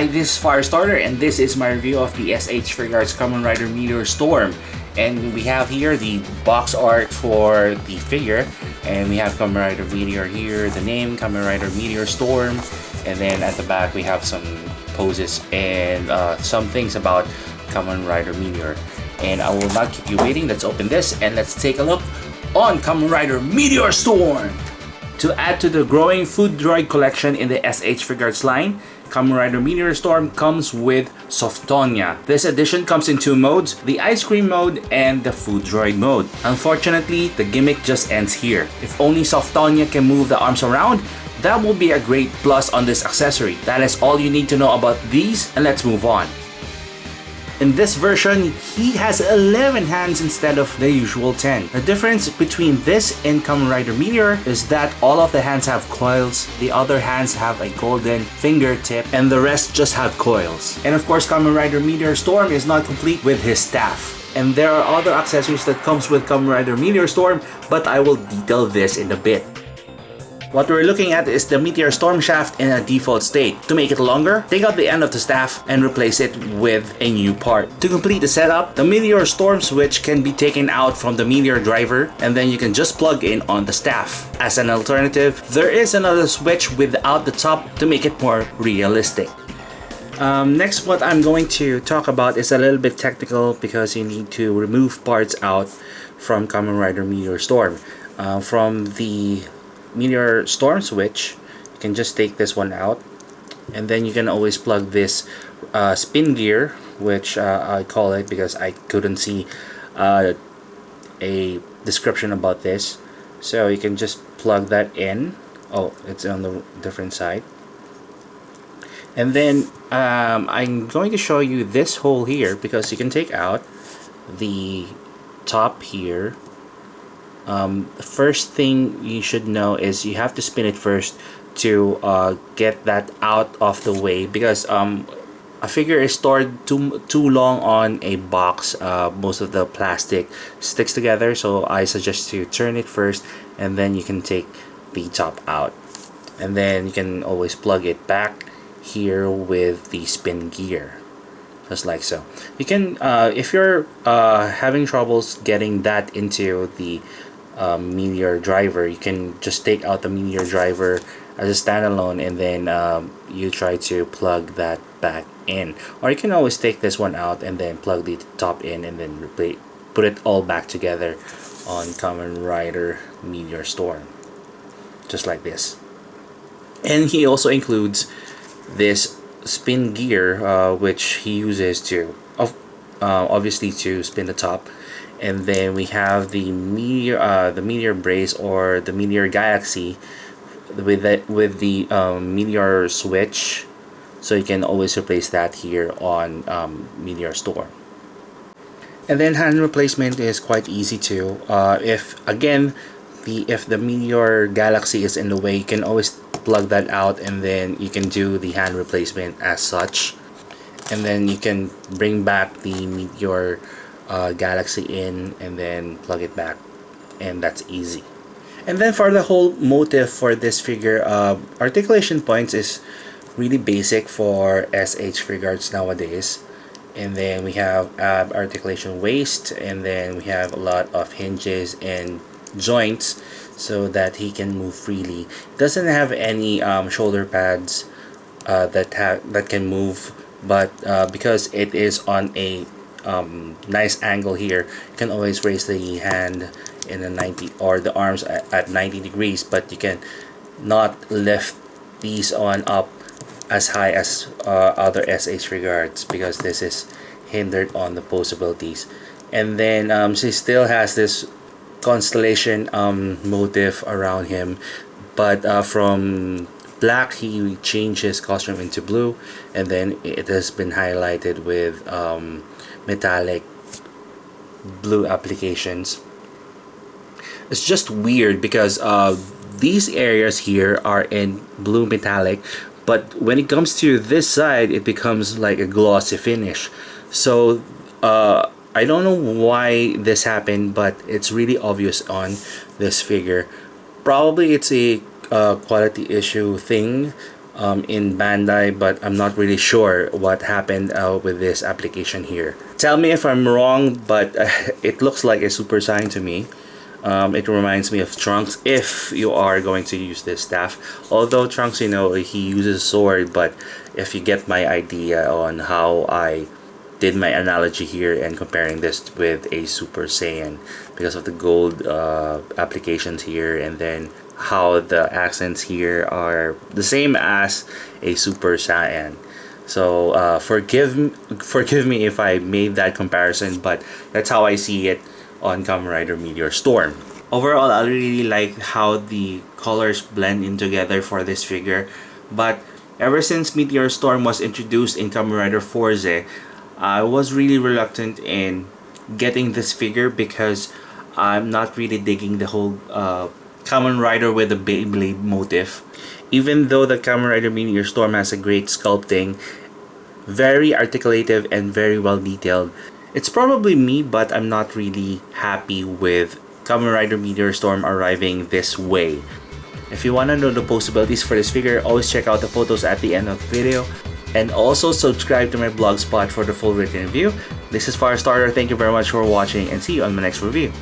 Hi, this is Firestarter, and this is my review of the SH Figuarts Kamen Rider Meteor Storm. And we have here the box art for the figure, and we have Kamen Rider Meteor here, the name Kamen Rider Meteor Storm, and then at the back we have some poses and some things about Kamen Rider Meteor. And I will not keep you waiting, let's open this and let's take a look on Kamen Rider Meteor Storm! To add to the growing food droid collection in the SH Figuarts line, Kamen Rider Meteor Storm comes with Softonia. This edition comes in two modes, the ice cream mode and the food droid mode. Unfortunately, the gimmick just ends here. If only Softonia can move the arms around, that will be a great plus on this accessory. That is all you need to know about these, and let's move on. In this version, he has 11 hands instead of the usual 10. The difference between this and Kamen Rider Meteor is that all of the hands have coils, the other hands have a golden fingertip, and the rest just have coils. And of course, Kamen Rider Meteor Storm is not complete with his staff. And there are other accessories that comes with Kamen Rider Meteor Storm, but I will detail this in a bit. What we're looking at is the Meteor Storm shaft in a default state. To make it longer, take out the end of the staff and replace it with a new part. To complete the setup, the Meteor Storm switch can be taken out from the Meteor driver and then you can just plug in on the staff. As an alternative, there is another switch without the top to make it more realistic. Next, what I'm going to talk about is a little bit technical because you need to remove parts out from Kamen Rider Meteor Storm. From the Meteor Storm switch, you can just take this one out, and then you can always plug this spin gear, which I call it because I couldn't see a description about this. So you can just plug that in. Oh, it's on the different side. And then I'm going to show you this hole here because you can take out the top here. The first thing you should know is you have to spin it first to get that out of the way, because a figure is stored too long on a box. Most of the plastic sticks together, so I suggest to turn it first and then you can take the top out, and then you can always plug it back here with the spin gear, just like so. You can if you're having troubles getting that into the Meteor driver, you can just take out the Meteor driver as a standalone and then you try to plug that back in, or you can always take this one out and then plug the top in and then put it all back together on Kamen Rider Meteor Storm, just like this. And he also includes this spin gear which he uses to obviously to spin the top. And then we have the Meteor brace or the Meteor Galaxy with the Meteor switch, so you can always replace that here on Meteor Storm. And then hand replacement is quite easy too. If the Meteor Galaxy is in the way, you can always plug that out and then you can do the hand replacement as such. And then you can bring back the Meteor Galaxy in and then plug it back, and that's easy. And then for the whole motif for this figure, articulation points is really basic for SH Figuarts nowadays. And then we have articulation waist, and then we have a lot of hinges and joints so that he can move freely. Doesn't have any shoulder pads that can move, but because it is on a nice angle here, you can always raise the hand in a 90 or the arms at 90 degrees, but you can not lift these on up as high as other SH Figuarts because this is hindered on the possibilities. And then she still has this constellation motif around him, but from black he changed his costume into blue, and then it has been highlighted with metallic blue applications. It's just weird because these areas here are in blue metallic, but when it comes to this side it becomes like a glossy finish. So I don't know why this happened, but it's really obvious on this figure. Probably it's a quality issue thing in Bandai, but I'm not really sure what happened with this application here. Tell me if I'm wrong, but it looks like a Super Saiyan to me. It reminds me of Trunks if you are going to use this staff. Although Trunks, you know, he uses sword, but if you get my idea on how I did my analogy here and comparing this with a Super Saiyan because of the gold applications here, and then how the accents here are the same as a Super Saiyan. So forgive me if I made that comparison, but that's how I see it on Kamen Rider Meteor Storm. Overall, I really like how the colors blend in together for this figure, but ever since Meteor Storm was introduced in Kamen Rider Forze, I was really reluctant in getting this figure because I'm not really digging the whole Kamen Rider with the Beyblade motif. Even though the Kamen Rider Meteor Storm has a great sculpting, very articulative and very well detailed, it's probably me, but I'm not really happy with Kamen Rider Meteor Storm arriving this way. If you want to know the possibilities for this figure, always check out the photos at the end of the video. And also subscribe to my blogspot for the full written review. This is Firestarter. Thank you very much for watching and see you on my next review.